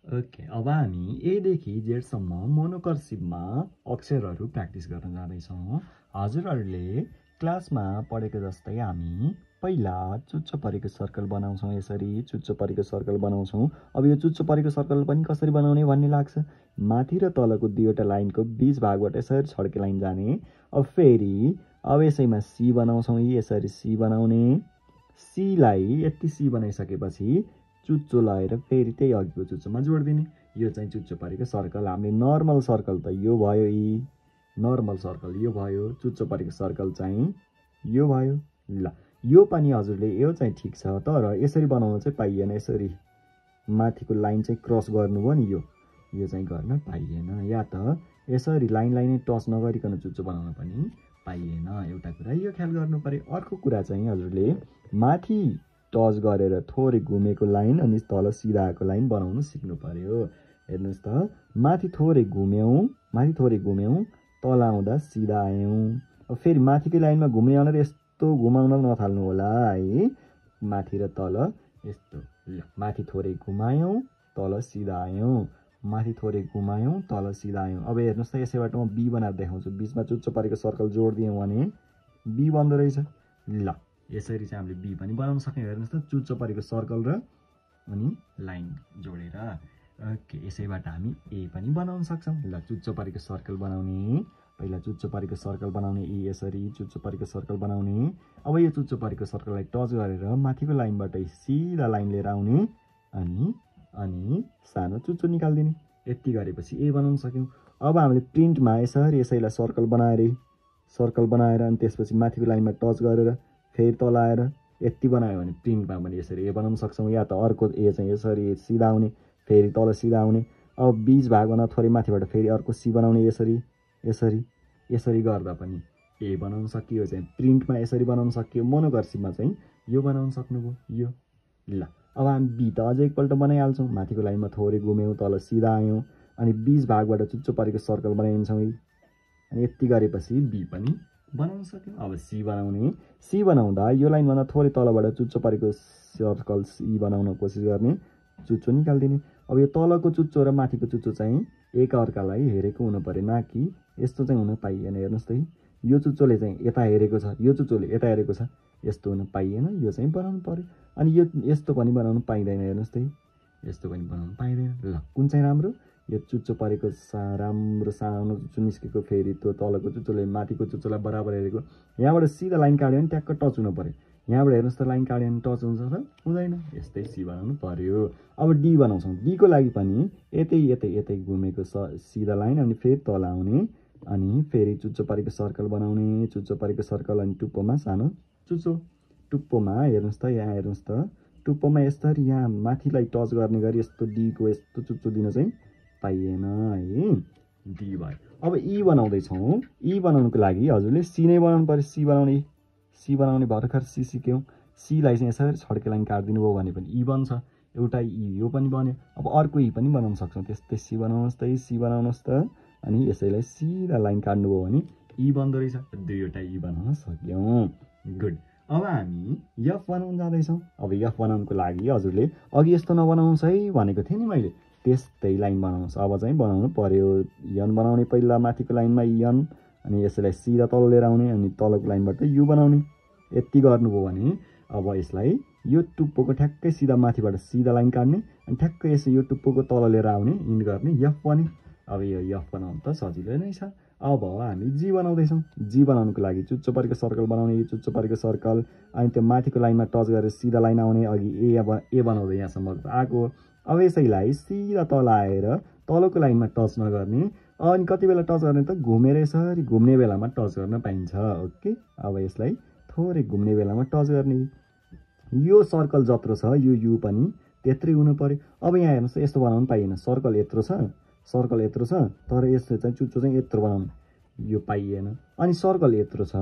Okay, अब हामी एदेखि जेडसम्म मोनोकर्सिभमा अक्षरहरू प्र्याक्टिस गर्न जाँदैछौँ। हजुरहरूले क्लासमा पढेको जस्तै हामी पहिला चुच्चो परेको सर्कल बनाउँछौँ। यसरी चुच्चो परेको सर्कल बनाउँछौँ। अब यो चुच्चो परेको सर्कल पनि कसरी बनाउने भन्ने लाग्छ। माथि र तलको दुईवटा लाइनको बीच भागबाट यसरी छड्के लाइन जाने। अब फेरि अब यसैमा सी बनाउँछौँ। यसरी सी बनाउने। सीलाई यति सी बनाइसकेपछि चुच्चो लगाएर फेरि त्यही अघिको चुच्चोमा जोडिदिने। यो चाहिँ चुच्चो परेको सर्कल। हामीले नर्मल सर्कल त यो भयो, नर्मल सर्कल यो भयो, चुच्चो परेको सर्कल चाहिँ यो भयो। ल यो पनि हजुरले यो चाहिँ ठिक छ, तर यसरी बनाउन चाहिँ पाइएन। यसरी माथिको लाइन चाहिँ क्रस गर्नुभयो नि, यो चाहिँ गर्न पाइएन। या त यसरी लाइनलाई नै टच नगरिकन चुच्चो बनाउन पनि पाइएन। एउटा कुरा यो ख्याल गर्नु पर्यो। अर्को कुरा चाहिँ हजुरले माथि टच गरेर थोरै घुमेको लाइन अनि तल सिधा आएको लाइन बनाउनु सिक्नु पर्यो। हेर्नुहोस् त, माथि थोरै घुम्यौँ, तल आउँदा सिधा आयौँ। अब फेरि माथिकै लाइनमा घुम्ने भनेर यस्तो घुमाउन नथाल्नु होला है। माथि र तल यस्तो, ल माथि थोरै घुमायौँ, तल सिधा आयौँ, माथि थोरै घुमायौँ, तल सिधा आयौँ। अब हेर्नुहोस् त, यसैबाट म बी बनाएर देखाउँछु। बिचमा चुच्चो परेको सर्कल जोडिदियौँ भने बी बन्दो रहेछ। ल यसरी चाहिँ हामीले बी पनि बनाउन सक्यौँ। हेर्नुहोस् त, चुच्चो परेको सर्कल र अनि लाइन जोडेर। ओके, यसैबाट हामी ए पनि बनाउन सक्छौँ। ल चुच्चो परेको सर्कल बनाउने। पहिला चुच्चो परेको सर्कल बनाउने, यसरी चुच्चो परेको सर्कल बनाउने। अब यो चुच्चो परेको सर्कललाई टच गरेर माथिको लाइनबाट सिधा लाइन लिएर आउने अनि सानो चुच्चो निकालिदिने। यति गरेपछि ए बनाउन सक्यौँ। अब हामीले प्रिन्टमा यसैलाई सर्कल बनाएर अनि त्यसपछि माथिको लाइनमा टच गरेर फेरि तल आएर यति बनायो भने प्रिन्टमा पनि यसरी ए बनाउन सक्छौँ। या त अर्को ए चाहिँ यसरी सिधा आउने, फेरि तल सिधा आउने। अब बीच भागमा थोरै माथिबाट फेरि अर्को सी बनाउने। यसरी गर्दा पनि ए बनाउन सकियो। चाहिँ प्रिन्टमा यसरी बनाउन सकियो। मोनोकर्सिभमा चाहिँ यो बनाउन सक्नुभयो। यो ल अब हामी बी त अझै एकपल्ट बनाइहाल्छौँ। माथिको लाइनमा थोरै घुम्यौँ, तल सिधा आयौँ अनि बीच भागबाट चुच्चो परेको सर्कल बनाइन्छौँ। अनि यति गरेपछि बी पनि बनाउन सक्यौँ। अब सी बनाउने। सी बनाउँदा यो लाइनभन्दा थोरै तलबाट चुच्चो परेको सर्कल सी बनाउन कोसिस गर्ने, चुच्चो निकालिदिने। अब यो तलको चुच्चो र माथिको चुच्चो चाहिँ एकअर्कालाई हेरेको हुनु पर्यो, न कि यस्तो चाहिँ हुन पाइएन। हेर्नुहोस् त, यो चुच्चोले चाहिँ यता हेरेको छ, यो चुच्चोले यता हेरेको छ, यस्तो हुन पाइएन। यो चाहिँ बनाउनु पर्यो। अनि यो यस्तो पनि बनाउनु पाइँदैन। हेर्नुहोस् त, यस्तो पनि बनाउनु पाइँदैन। ल कुन चाहिँ राम्रो? यो चुच्चो परेको राम्रो सानो चुच्चो निस्केको, फेरि त्यो तलको चुच्चोले माथिको चुच्चोलाई बराबर हेरेको। यहाँबाट सिधा लाइन काट्यो भने ट्याक्क टच हुनु पर्यो। यहाँबाट हेर्नुहोस् त, लाइन काट्यो भने टच हुन्छ त हुँदैन। यस्तै सी बनाउनु पर्यो। अब डी बनाउँछौँ। डीको लागि पनि यतै घुमेको सिधा लाइन अनि फेरि तल आउने अनि फेरि चुच्चो परेको सर्कल बनाउने। चुच्चो परेको सर्कल अनि टुप्पोमा सानो चुच्चो। टुप्पोमा हेर्नुहोस् त, यहाँ हेर्नुहोस् त, टुप्पोमा यसरी यहाँ माथिलाई टच गर्ने गरी यस्तो डीको यस्तो चुच्चो दिन चाहिँ पाइएन है। डी भयो। अब ई बनाउँदैछौँ। ई बनाउनुको लागि हजुरले सी नै बनाउनु पर्यो। सी बनाउने भर्खर सी सिक्यौँ। सीलाई चाहिँ यसरी छड्के लाइन काटिदिनु भयो भने पनि ई बन्छ। एउटा ई यो पनि बन्यो। अब अर्को ई पनि बनाउन सक्छौँ। त्यस्तै सी बनाउनुहोस् त अनि यसैलाई सिधा लाइन काट्नुभयो भने ई बन्दो रहेछ। दुईवटा ई बनाउन सक्यौँ। गुड। अब हामी एफ बनाउन जाँदैछौँ। अब एफ बनाउनुको लागि हजुरले अघि यस्तो नबनाउनुहोस् है भनेको थिएँ नि मैले, त्यस्तै लाइन बनाउनुहोस्। अब चाहिँ बनाउनु पर्यो। यन बनाउने, पहिला माथिको लाइनमा यन अनि यसैलाई सिधा तल लिएर आउने अनि तलको लाइनबाट यु बनाउने। यति गर्नुभयो भने अब यसलाई यो टुप्पोको ठ्याक्कै सिधा माथिबाट सिधा लाइन काट्ने अनि ठ्याक्कै यसो यो टुप्पोको तल लिएर आउने, इन गर्ने, एफ बन्यो। अब यो एफ बनाउनु त सजिलै नै छ। अब हामी जी बनाउँदैछौँ। जी बनाउनुको लागि चुच्चो परेको सर्कल बनाउने। चुच्चो परेको सर्कल अनि त्यो माथिको लाइनमा टच गरेर सिधा लाइन आउने। अघि ए बनाउँदै यहाँसम्म आएको। अब यसैलाई सिधा तल आएर तलको लाइनमा टच नगर्ने। अनि कति बेला टच गर्ने त घुमेर यसरी घुम्ने बेलामा टच गर्न पाइन्छ। ओके, अब यसलाई थोरै घुम्ने बेलामा टच गर्ने। यो सर्कल जत्रो छ यो यु पनि त्यत्रै हुनु पर्यो। अब यहाँ हेर्नुहोस् त, यस्तो बनाउनु पाइएन। सर्कल यत्रो छ तर यस्तो चाहिँ चुच्चो चाहिँ यत्रो बनाउनु यो पाइएन। अनि सर्कल यत्रो छ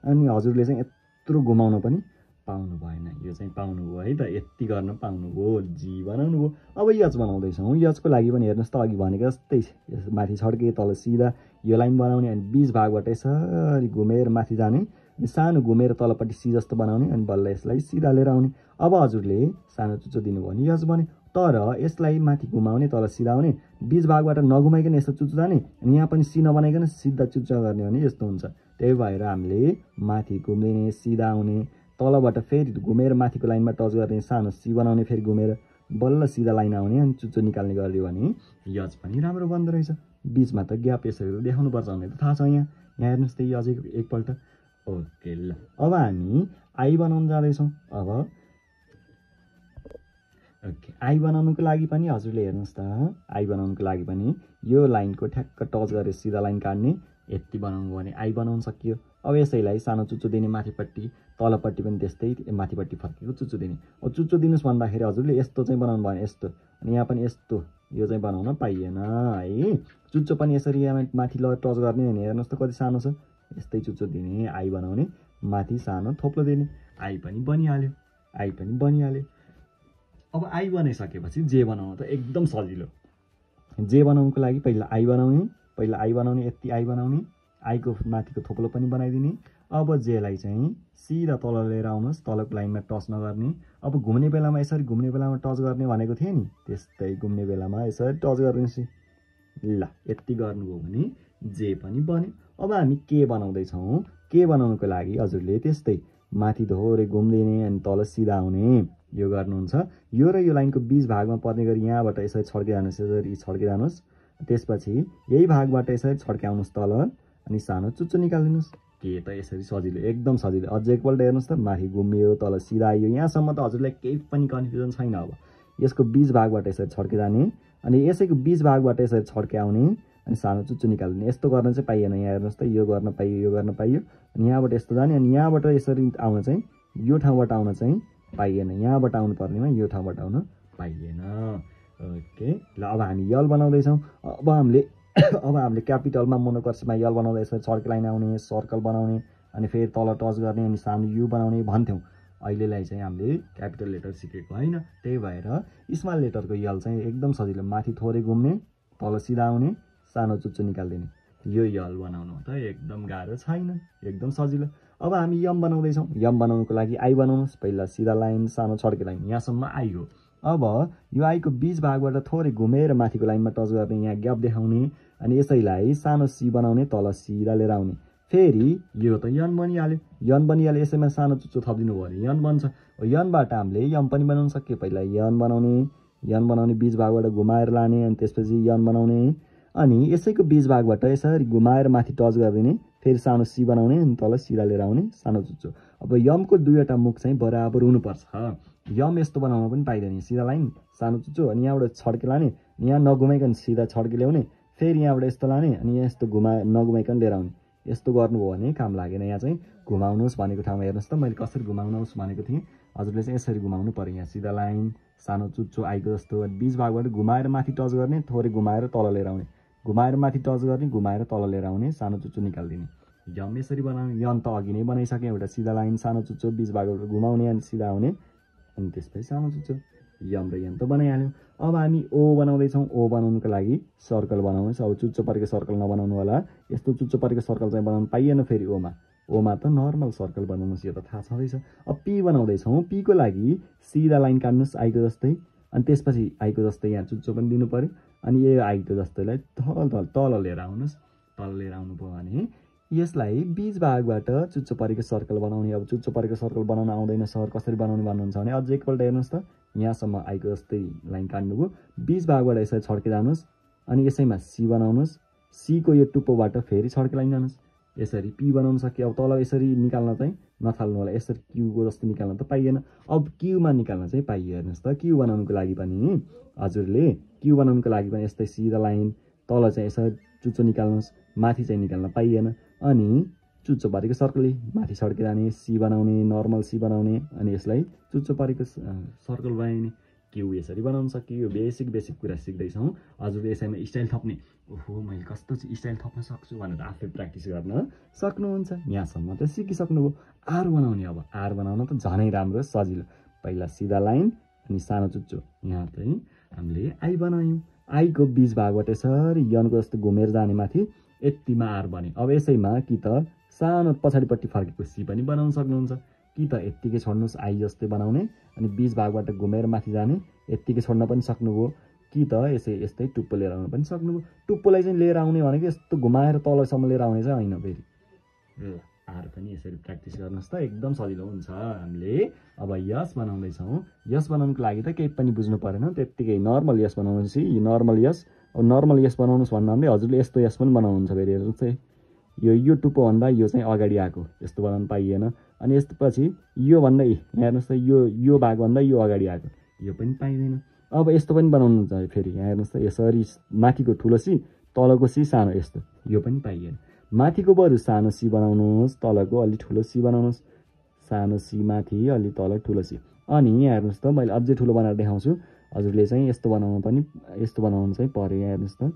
अनि हजुरले चाहिँ यत्रो घुमाउन पनि पाउनु भएन। यो चाहिँ पाउनुभयो है त, यति गर्न पाउनुभयो। जी बनाउनु भयो। अब यच बनाउँदैछौँ। यचको लागि पनि हेर्नुहोस् त, अघि भनेको जस्तै माथि छड्के तल सिधा यो लाइन बनाउने अनि बीच भागबाट यसरी घुमेर माथि जाने सानो घुमेर तलपट्टि सी जस्तो बनाउने अनि बल्ल यसलाई सिधा लिएर आउने। अब हजुरले सानो चुच्चो दिनुभयो भने यस बन्यो। तर यसलाई माथि घुमाउने तल सिधा आउने, बीच भागबाट नघुमाइकन यस्तो चुच्चो जाने अनि यहाँ पनि सी नबनाइकन सिधा चुच्चो गर्ने भने यस्तो हुन्छ। त्यही भएर हामीले माथि घुमिने सिधा आउने, तलबाट फेरि घुमेर माथिको लाइनमा टच गर्ने, सानो सी बनाउने, फेरि घुमेर बल्ल सिधा लाइन आउने अनि चुच्चो निकाल्ने गर्यो भने यज पनि राम्रो बन्दो रहेछ। बिचमा त ग्याप यसरी देखाउनु पर्छ भन्ने त थाहा छ। यहाँ हेर्नुहोस् त अझै एकपल्ट। ओके ल, अब हामी आई बनाउन जाँदैछौँ। अब ओके, आई बनाउनुको लागि पनि हजुरले हेर्नुहोस् त, आई बनाउनुको लागि पनि यो लाइनको ठ्याक्क टच गरेर सिधा लाइन काट्ने, यति बनाउनु भने आई बनाउन सकियो। अब यसैलाई सानो चुच्चो दिने माथिपट्टि, तलपट्टि पनि त्यस्तै माथिपट्टि फर्केको चुच्चो दिने। अब चुच्चो दिनुहोस् भन्दाखेरि हजुरले यस्तो चाहिँ बनाउनु भयो भने यस्तो, अनि यहाँ पनि यस्तो, यो चाहिँ बनाउन पाइएन है। चुच्चो पनि यसरी यहाँ माथि ल टच गर्ने भने हेर्नुहोस् त कति सानो छ। यस्तै चुच्चो दिने, आई बनाउने, माथि सानो थोप्लो दिने, आई पनि बनिहाल्यो, आई पनि बनिहाल्यो। अब आई बनाइसकेपछि जे बनाउनु त एकदम सजिलो। जे बनाउनुको लागि पहिला आई बनाउने, यति आई बनाउने, आईको माथिको थोप्लो पनि बनाइदिने। अब जेलाई चाहिँ सिधा तल लिएर आउनुहोस्, तलको लाइनमा टच नगर्ने। अब घुम्ने बेलामा यसरी घुम्ने बेलामा टच गर्ने भनेको थिएँ नि, त्यस्तै घुम्ने बेलामा यसरी टच गर्नुहोस्। ल, यति गर्नुभयो भने जे पनि बन्यो। अब हामी के बनाउँदैछौँ, के बनाउनुको लागि हजुरले त्यस्तै माथि थोरै घुम्दिने अनि तल सिधा आउने, यो गर्नुहुन्छ। यो र यो लाइनको बीच भागमा पर्ने गरी यहाँबाट यसरी छड्किरहनुहोस्, यसरी छड्किरहनुहोस्। त्यसपछि यही भागबाट यसरी छड्क्याउनुहोस् तल अनि सानो चुच्चो निकालिदिनुहोस्। के त यसरी सजिलो, एकदम सजिलो। अझै एकपल्ट हेर्नुहोस् त, माथि घुमियो तल सिधा आइयो। यहाँसम्म त हजुरलाई केही पनि कन्फ्युजन छैन। अब यसको बीच भागबाट यसरी छड्किरहने अनि यसैको बीच भागबाट यसरी छड्क्याउने अनि सानो चुच्चो निकाल्ने। यस्तो गर्न चाहिँ पाइएन। यहाँ हेर्नुहोस् त, यो गर्न पाइयो, यो गर्न पाइयो, अनि यहाँबाट यस्तो जाने अनि यहाँबाट यसरी आउन चाहिँ यो ठाउँबाट आउन चाहिँ पाइएन, यहाँबाट आउनु पर्नेमा यो ठाउँबाट आउन पाइएन। ओके ल, अब हामी यल बनाउँदैछौँ। अब हामीले क्यापिटलमा मोनोकर्सिभमा यल बनाउँदा यसरी सर्कल लाइन आउने, सर्कल बनाउने अनि फेरि तल टच गर्ने अनि सानो यु बनाउने भन्थ्यौँ। अहिलेलाई चाहिँ हामीले क्यापिटल लेटर सिकेको होइन, त्यही भएर स्मल लेटरको यल चाहिँ एकदम सजिलो। माथि थोरै घुम्ने, तल सिधा आउने, सानो चुच्चो निकालिदिने, यो यल बनाउनु त एकदम गाह्रो छैन, एकदम सजिलो। अब हामी यम बनाउँदैछौँ। यम बनाउनुको लागि आई बनाउनुहोस्। पहिला सिधा लाइन, सानो छड्के लाइन, यहाँसम्म आई हो। अब यो आईको बीच भागबाट थोरै घुमेर माथिको लाइनमा टच गर्ने, यहाँ ग्याप देखाउने अनि यसैलाई सानो सी बनाउने, तल सिधा लिएर आउने। फेरि यो त यन बनिहाल्यो, यन बनिहाल्यो। यसैमा सानो चुच्चो थपिदिनु भयो भने यन बन्छ। यनबाट हामीले यम पनि बनाउन सक्यो। पहिला यन बनाउने बीच भागबाट घुमाएर लाने अनि त्यसपछि यन बनाउने अनि यसैको बीच भागबाट यसरी घुमाएर माथि टच गरिदिने, फेरि सानो सी बनाउने अनि तल सिधा लिएर आउने, सानो चुच्चो। अब यमको दुईवटा मुख चाहिँ बराबर हुनुपर्छ। यम यस्तो बनाउन पनि पाइँदैन। सिधा लाइन, सानो चुच्चो अनि यहाँबाट छड्के लाने, यहाँ नघुमाइकन सिधा छड्के ल्याउने, फेरि यहाँबाट यस्तो लाने अनि यस्तो नघुमाइकन लिएर आउने। यस्तो गर्नुभयो भने काम लागेन। यहाँ चाहिँ घुमाउनुहोस् भनेको ठाउँमा हेर्नुहोस् त, मैले कसरी घुमाउनुहोस् भनेको थिएँ। हजुरले चाहिँ यसरी घुमाउनु पर्यो। यहाँ सिधा लाइन, सानो चुच्चो आईको जस्तो बीच भागबाट घुमाएर माथि टच गर्ने, थोरै घुमाएर तल लिएर आउने, घुमाएर माथि टच गर्ने, घुमाएर तल लिएर आउने, सानो चुच्चो निकालिदिने। यम यसरी बनाउने। यन त अघि नै बनाइसकेँ। एउटा सिधा लाइन, सानो चुच्चो, बीच भागबाट घुमाउने अनि सिधा आउने अनि त्यसपछि सानो चुच्चो। यम र यम त बनाइहाल्यौँ। अब हामी ओ बनाउँदैछौँ। ओ बनाउनुको लागि सर्कल बनाउनुहोस्। अब चुच्चो परेको सर्कल नबनाउनु होला। यस्तो चुच्चो परेको सर्कल चाहिँ बनाउनु पाइएन। फेरि ओमा त नर्मल सर्कल बनाउनुहोस्, यो त थाहा छँदैछ। अब पी बनाउँदैछौँ। पीको लागि सिधा लाइन काट्नुहोस् आईको जस्तै अनि त्यसपछि आईको जस्तै यहाँ चुच्चो पनि दिनु पऱ्यो अनि यो आईको जस्तैलाई तल लिएर आउनुहोस्। तल लिएर आउनुभयो भने यसलाई बीच भागबाट चुच्चो परेको सर्कल बनाउने। अब चुच्चो परेको सर्कल बनाउन आउँदैन सर, कसरी बनाउनु भन्नुहुन्छ भने अझै एकपल्ट हेर्नुहोस् त। यहाँसम्म आईको जस्तै लाइन काट्नुभयो, बीच भागबाट यसरी छड्के जानुहोस् अनि यसैमा सी बनाउनुहोस्। सीको यो टुप्पोबाट फेरि छड्के लाइन जानुहोस्। यसरी पी बनाउन सक्यो। अब तल यसरी निकाल्न चाहिँ नथाल्नु होला। यसरी क्यूको जस्तो निकाल्न त पाइएन। अब क्यूमा निकाल्न चाहिँ पाइयो। हेर्नुहोस् त, क्यू बनाउनुको लागि पनि हजुरले यस्तै सिधा लाइन, तल चाहिँ यसरी चुच्चो निकाल्नुहोस्, माथि चाहिँ निकाल्न पाइएन। अनि चुच्चो परेको सर्कल माथि छड्के जाने, सी बनाउने, नर्मल सी बनाउने अनि यसलाई चुच्चो परेको सर्कल बनाइने। क्यू यसरी बनाउन सकियो। बेसिक कुरा सिक्दैछौँ। हजुरले यसैमा स्टाइल थप्ने, ओहो मैले कस्तो स्टाइल थप्न सक्छु भनेर आफै प्र्याक्टिस गर्न सक्नुहुन्छ। यहाँसम्म त सिकिसक्नुभयो। आर बनाउने। अब आर बनाउन त झनै राम्रो, सजिलो। पहिला सिधा लाइन अनि सानो चुच्चो। यहाँ चाहिँ हामीले आई बनायौँ। आईको बीच भागबाट यसरी यनको जस्तो घुमेर जाने माथि, यतिमा आर बन्यो। अब यसैमा कि त सानो पछाडिपट्टि फर्केको सी पनि बनाउन सक्नुहुन्छ। कि त यत्तिकै छोड्नुहोस् आई जस्तै बनाउने अनि बीच भागबाट घुमेर माथि जाने, यत्तिकै छोड्न पनि सक्नुभयो। कि त यस्तै टुप्पो लिएर आउन पनि सक्नुभयो। टुप्पोलाई चाहिँ लिएर आउने भनेको यस्तो घुमाएर तलसम्म लिएर आउने चाहिँ होइन फेरि। ल आएर पनि यसरी प्र्याक्टिस गर्नुहोस् त, एकदम सजिलो हुन्छ। हामीले अब यस बनाउँदैछौँ। यस बनाउनुको लागि त केही पनि बुझ्नु परेन, त्यत्तिकै नर्मल यस बनाउनुहोस्। यो नर्मल यस, अब नर्मल यस बनाउनुहोस् भन्नाले हजुरले यस्तो यस पनि बनाउनुहुन्छ फेरि। हेर्नुहोस् है, यो टुप्पोभन्दा यो चाहिँ अगाडि आएको, यस्तो बनाउनु पाइएन। अनि यसपछि योभन्दा यहाँ हेर्नुहोस् त, यो भागभन्दा यो अगाडि आएको, यो पनि पाइँदैन। अब यस्तो पनि बनाउनु हुन्छ फेरि। यहाँ हेर्नुहोस् त, यसरी माथिको ठुलो सी, तलको सी सानो, यस्तो, यो पनि पाइएन। माथिको बरु सानो सी बनाउनुहोस्, तलको अलि ठुलो सी बनाउनुहोस्। सानो सी माथि, अलि तल ठुलो सी। अनि यहाँ हेर्नुहोस् त, मैले अझै ठुलो बनाएर देखाउँछु। हजुरले चाहिँ यस्तो बनाउनु चाहिँ पर्यो। यहाँ हेर्नुहोस् त,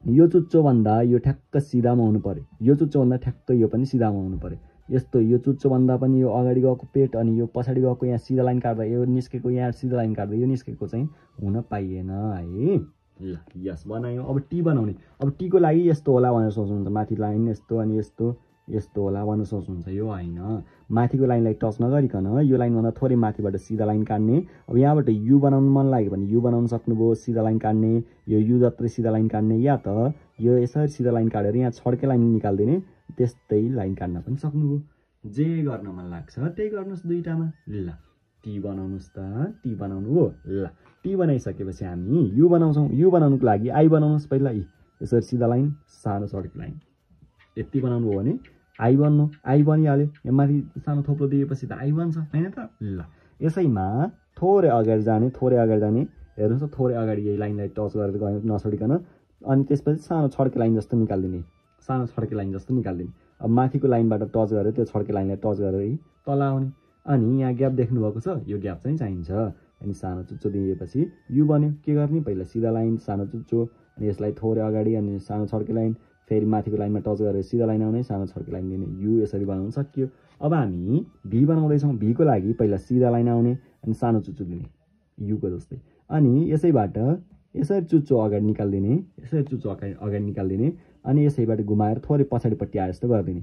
यो चुच्चोभन्दा यो ठ्याक्क सिधामा हुनु पर्यो। यो चुच्चोभन्दा ठ्याक्क यो पनि सिधामा हुनु पर्यो। यस्तो यो चुच्चोभन्दा पनि यो अगाडि गएको पेट अनि यो पछाडि गएको यहाँ सिधा लाइन काट्दा यो निस्केको, यहाँ सिधा लाइन काट्दा यो निस्केको चाहिँ हुन पाइएन है। ल यस बनायो। अब टी बनाउने। अब टीको लागि यस्तो होला भनेर सोच्नुहुन्छ, माथि लाइन यस्तो अनि यस्तो होला भनेर सोच्नुहुन्छ। यो होइन, माथिको लाइनलाई टच नगरिकन यो लाइनभन्दा थोरै माथिबाट सिधा लाइन काट्ने। अब यहाँबाट यु बनाउनु मन लाग्यो भने यु बनाउन सक्नुभयो, सिधा लाइन काट्ने। यो यु जत्रै सिधा लाइन काट्ने, या त यो यसरी सिधा लाइन काटेर यहाँ छड्के लाइन निकालिदिने, त्यस्तै लाइन काट्न पनि सक्नुभयो। जे गर्न मन लाग्छ त्यही गर्नुहोस् दुईटामा। ल टी बनाउनुहोस् त, टी बनाउनु हो। ल टी बनाइसकेपछि हामी यु बनाउँछौँ। यु बनाउनुको लागि आई बनाउनुहोस् पहिला। यसरी सिधा लाइन, सानो छड्के लाइन, यति बनाउनु हो भने आई बन्नु। आई बनिहाल्यो। यहाँ माथि सानो थोप्लो दिएपछि त आई बन्छ, होइन त। ल यसैमा थोरै अगाडि जाने, हेर्नुहोस् त, थोरै अगाडि यही लाइनलाई टच गरेर गयो नछोडिकन। अनि त्यसपछि सानो छड्के लाइन जस्तो निकालिदिने, अब माथिको लाइनबाट टच गरेर त्यो छड्के लाइनलाई टच गरेर तल आउने। अनि यहाँ ग्याप देख्नुभएको छ, यो ग्याप चाहिँ चाहिन्छ। अनि सानो चुच्चो दिएपछि यु बन्यो। के गर्ने, पहिला सिधा लाइन, सानो चुच्चो, अनि यसलाई थोरै अगाडि अनि सानो छड्के लाइन, फेरि माथिको लाइनमा टच गरेर सिधा लाइन आउने, सानो छड्के लाइन दिने। यु यसरी बनाउन सकियो। अब हामी भी बनाउँदैछौँ। भीको लागि पहिला सिधा लाइन आउने अनि सानो चुच्चो दिने, युको जस्तै। अनि यसैबाट यसरी चुच्चो अगाडि निकालिदिने, अनि यसैबाट घुमाएर थोरै पछाडिपट्टि आए जस्तो गरिदिने।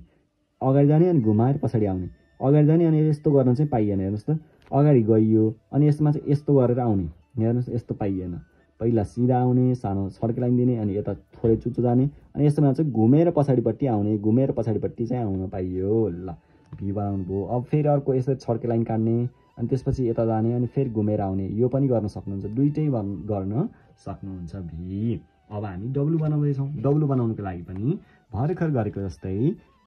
अगाडि जाने अनि घुमाएर पछाडि आउने, अगाडि जाने अनि यस्तो गर्न चाहिँ पाइएन। हेर्नुहोस् त, अगाडि गइयो अनि यसमा चाहिँ यस्तो गरेर आउने। हेर्नुहोस् यस्तो पाइएन। पहिला सिधा आउने, सानो छड्के लाइन दिने, अनि यता थोरै चुच्चो जाने, अनि यस्तोमा चाहिँ घुमेर पछाडिपट्टि आउने, घुमेर पछाडिपट्टि चाहिँ आउन पाइयो। ल भी बनाउनु भयो। अब फेरि अर्को यसरी छड्के लाइन काट्ने, अनि त्यसपछि यता जाने, अनि फेरि घुमेर आउने। यो पनि गर्न सक्नुहुन्छ, दुइटै गर्न सक्नुहुन्छ भी। अब हामी डब्लु बनाउँदैछौँ। डब्लु बनाउनुको लागि पनि भर्खर गरेको जस्तै